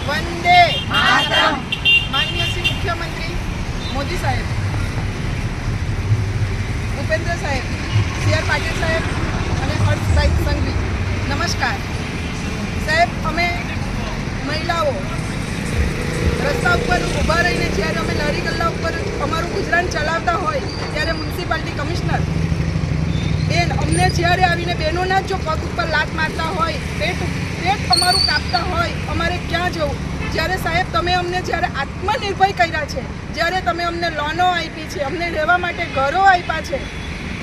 વંદે માતરમ. માનનીય શ્રી મુખ્યમંત્રી મોદી સાહેબ, ભૂપેન્દ્ર સાહેબ, સી આર પાટીલ સાહેબ અને હર્ષભાઈ સંઘવી, નમસ્કાર સાહેબ. અમે મહિલાઓ રસ્તા ઉપર ઊભા રહીને જ્યારે અમે લારી ગલ્લા ઉપર અમારું ગુજરાન ચલાવતા હોય ત્યારે મ્યુનિસિપાલિટી કમિશનર બેન અમને જ્યારે આવીને બહેનોના જો પગ ઉપર લાત મારતા હોય, પેટ અમારું કાપતા હોય, અમારે ક્યાં જવું? જ્યારે સાહેબ તમે અમને જ્યારે આત્મનિર્ભર કર્યા છે, જ્યારે તમે અમને લોનો આપી છે, અમને રહેવા માટે ઘરો આપ્યા છે,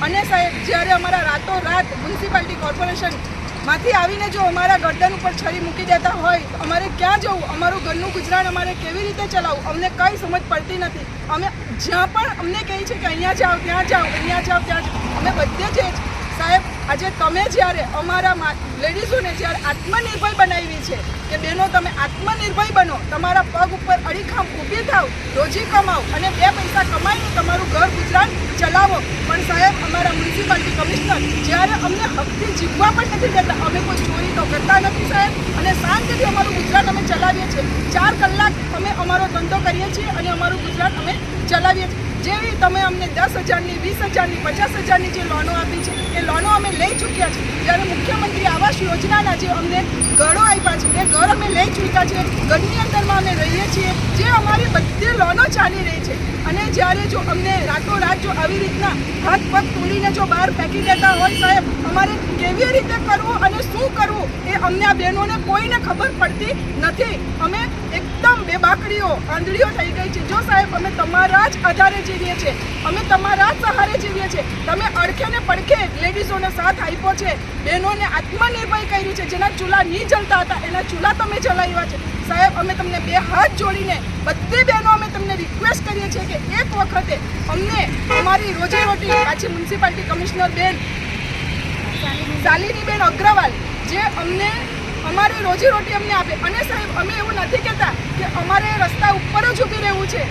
અને સાહેબ જ્યારે અમારા રાતોરાત મ્યુનિસિપાલિટી કોર્પોરેશનમાંથી આવીને જો અમારા ગરદન ઉપર છરી મૂકી દેતા હોય તો અમારે ક્યાં જવું? અમારું ઘરનું ગુજરાન અમારે કેવી રીતે ચલાવવું? અમને કંઈ સમજ પડતી નથી. અમે જ્યાં પણ અમને કહે છે કે અહીંયા જાઓ, ત્યાં જાઓ, અહીંયા જાઓ, ત્યાં જાઓ, અમે બધે જ સાહેબ આજે તમે જ્યારે અમારા લેડીઝોને જ્યારે આત્મનિર્ભર બનાવી છે કે બહેનો તમે આત્મનિર્ભર બનો, તમારા પગ ઉપર અડીખમ ઊભી થાવ, રોજી કમાઓ અને 2 પૈસા કમાઈને તમારું ઘર ગુજરાન ચલાવો. પણ સાહેબ અમારા મ્યુનિસિપાલિટી કમિશનર જ્યારે અમને હકથી જીવવા પણ નથી દેતા. અમે કોઈ ચોરી તો કરતા નથી સાહેબ, અને શાંતિથી અમારું ગુજરાન અમે ચલાવીએ છીએ. 4 કલાક અમે અમારો ધંધો કરીએ છીએ અને અમારું ગુજરાન અમે ચલાવીએ છીએ. જેવી તમે અમને 10,000ની, 20,000ની, 50,000ની જે લોનો આપી છે એ લોનો અમે લઈ ચૂક્યા છીએ. જ્યારે મુખ્યમંત્રી આવાસ યોજનાના જે અમને ઘરો આપ્યા છે એ ઘર અમે લઈ ચૂક્યા છીએ. ઘરની અંદરમાં અમે રહીએ છીએ. જે અમારી બધી લોનો ચાલી રહી છે, અને જ્યારે જો અમને રાતોરાત જો આવી રીતના હાથ પગ તોડીને જો બહાર ફેંકી દેતા હોય સાહેબ, અમારે કેવી રીતે કરવું અને શું કરવું એ અમને આ બહેનોને કોઈને ખબર પડતી નથી. અમે એકદમ બેબાકડીઓ, આંધળીઓ થઈ ગઈ છે. જો સાહેબ અમે તમારા જ આધારે જીવીએ છીએ, અમે તમારા જ સહારે જીવીએ છીએ. તમે અડખે ને પડખે લેડીઝોને સાથ આપ્યો છે, બહેનોને આત્મનિર્ભર કરી છે. જેના ચૂલા નહીં જલતા હતા એના ચૂલા તમે જલાવ્યા છે સાહેબ. અમે તમને 2 હાથ જોડીને બધી બહેનો અમે તમને રિક્વેસ્ટ કરીએ છીએ કે એક વખતે અમને અમારી રોજીરોટી પાછી મ્યુનિસિપાલિટી કમિશનર બેન શાલિનીબેન અગ્રવાલ જે અમને અમારી રોજીરોટી અમને આપે. અને સાહેબ અમે એવું નથી કહેતા કે અમારે રસ્તા ઉપર જ ઊભી રહેવું છે.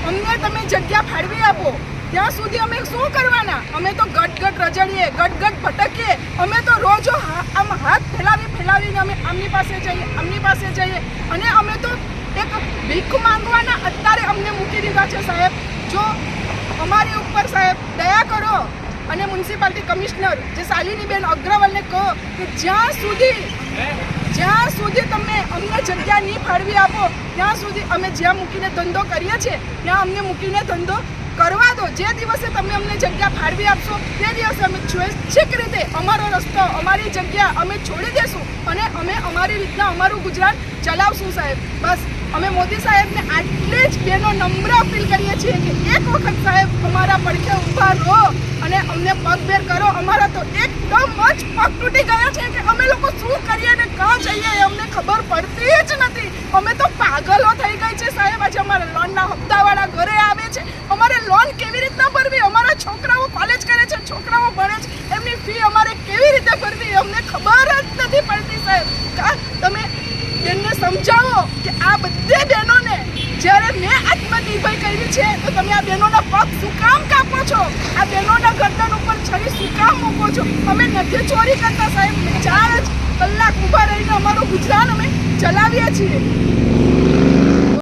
અમને તમે જગ્યા ફાળવી આપો. ત્યાં સુધી અમે શું કરવાના? અમે તો ગટ રજડીએ, ગટ ભટકીએ. અમે તો રોજ આમ હાથ ફેલાવીને અમે આમની પાસે જઈએ અને અમે તો એક ભીખ માંગવાના અત્યારે અમને મૂકી દીધા છે સાહેબ. જો અમારી ઉપર સાહેબ દયા કરો અને મ્યુનિસિપાલિટી કમિશનર જે શાલિનીબેન અગ્રવાલને કહો કે જ્યાં સુધી તમે અમને જગ્યા નહીં ફાળવી આપો ત્યાં સુધી અમે જ્યાં મૂકીને ધંધો કરીએ છીએ ત્યાં અમને મૂકીને ધંધો કરવા દો. જે દિવસે તમે અમને જગ્યા ફાળવી આપશો તે દિવસે અમે સ્વૈચ્છિક રીતે અમારો રસ્તો, અમારી જગ્યા અમે છોડી દઈશું અને અમે અમારી રીતના અમારું ગુજરાન ચલાવશું સાહેબ. બસ અમે મોદી સાહેબને આટલી જ બેનો નમ્ર અપીલ કરીએ છીએ કે એક વખત સાહેબ અમારા પડખે ઊભા રહો અને અમને પગભેર કરો. અમારા તો એકદમ જ પગ તૂટી ગયા છે કે અમે લોકો શું કરીએ ને કાં જઈએ એ અમને ખબર પડતી જ નથી. અમે તો પાગલો થઈ ગઈ છે સાહેબ. આજે અમારા લોનના હપ્તાવાળા ઘરે આવે છે. અમારે લોન કેવી રીતના ભરવી? અમારા છોકરાઓ કોલેજ કરે છે, છોકરાઓ ભણે છે, એમની ફી અમારે કેવી રીતે ભરવી અમને ખબર જ નથી પડતી સાહેબ. તમે બેનને સમજાવો કે આ બધી બહેનોને જ્યારે મેં આત્મનિર્ભર કરી છે તો તમે આ બહેનોના પગ શું કામ કાપો છો? આ બહેનોના ગરદન ઉપર છરી શું કામ મૂકો છો? અમે નથી ચોરી કરતા સાહેબ. 4 જ કલાક ઊભા રહીને અમારું ગુજરાન અમે ચલાવીએ છીએ.